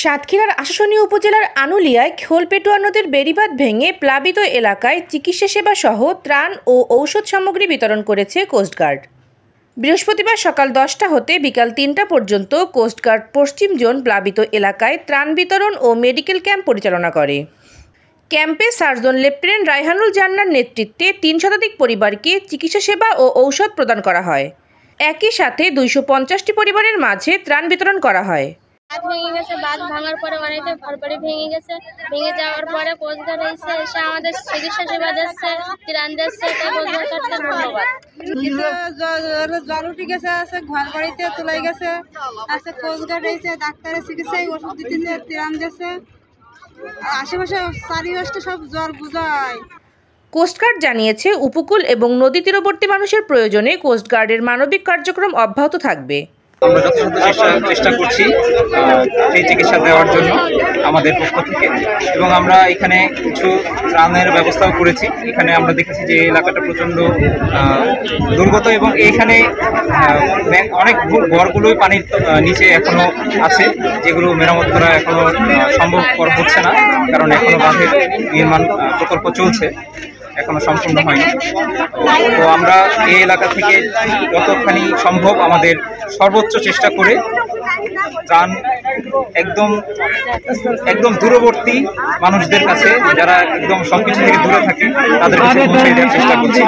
সাতক্ষীরার আশাশুনি উপজেলার আনুলিয়ায় খোলপেটুয়া নদীর বেড়িবাঁধ ভেঙে প্লাবিত এলাকায় চিকিৎসা সেবা সহ ত্রাণ ও ঔষধ সামগ্রী বিতরণ করেছে কোস্টগার্ড। বৃহস্পতিবার সকাল 10টা হতে বিকাল 3টা পর্যন্ত কোস্টগার্ড পশ্চিম জোন প্লাবিত এলাকায় ত্রাণ বিতরণ ও মেডিকেল ক্যাম্প পরিচালনা করে। ক্যাম্পে সার্জন লেফটেন্যান্ট রায়হানুল জান্নার নেতৃত্বে 3 শতাধিক পরিবারকে চিকিৎসা সেবা ও ঔষধ প্রদান করা হয়। একই সাথে 250টি পরিবারের মাঝে ত্রাণ বিতরণ করা হয়। বাঁধ ভেঙে গেছে, বাঁধ ভাঙার পরে অনেকটা ঘরবাড়ি ভেঙে গেছে। ভেঙে যাওয়ার পরে কোস্টগার্ড এসে আমাদের চিকিৎসা সেবা দিচ্ছে, ত্রাণ দিচ্ছে। তাই কোস্টগার্ডকে ধন্যবাদ। জল উঠে গেছে, আছে ঘর বাড়িতে তোলাই গেছে, আছে কোস্টগার্ড এসে ডাক্তারের চিকিৎসায় ওষুধ দিতেছে, ত্রাণ দিচ্ছে। আশেপাশে চারিপাশটা সব জল বুঝায়। কোস্টগার্ড জানিয়েছে, উপকূল এবং নদী তীরবর্তী মানুষের প্রয়োজনে কোস্টগার্ডের মানবিক কার্যক্রম অব্যাহত থাকবে। আমরা যথাসাধ্য চেষ্টা করছি এই চিকিৎসা দেওয়ার জন্য আমাদের পক্ষ থেকে, এবং আমরা এখানে কিছু ত্রাণের ব্যবস্থাও করেছি। এখানে আমরা দেখেছি যে এলাকাটা প্রচণ্ড দুর্গত এবং এইখানে অনেক ঘরগুলোই পানির নিচে এখনো আছে, যেগুলো মেরামত করা এখনো সম্ভবপর হচ্ছে না, কারণ এখনো বাঁধের নির্মাণ প্রকল্প চলছে, এখনো সম্পূর্ণ হয়নি। তো আমরা এই এলাকা থেকে যতখানি সম্ভব আমাদের সর্বোচ্চ চেষ্টা করে ত্রাণ একদম দূরবর্তী মানুষদের কাছে, যারা একদম সবকিছু থেকে দূরে থাকে, তাদের কাছে পৌঁছে দেওয়ার চেষ্টা করছি।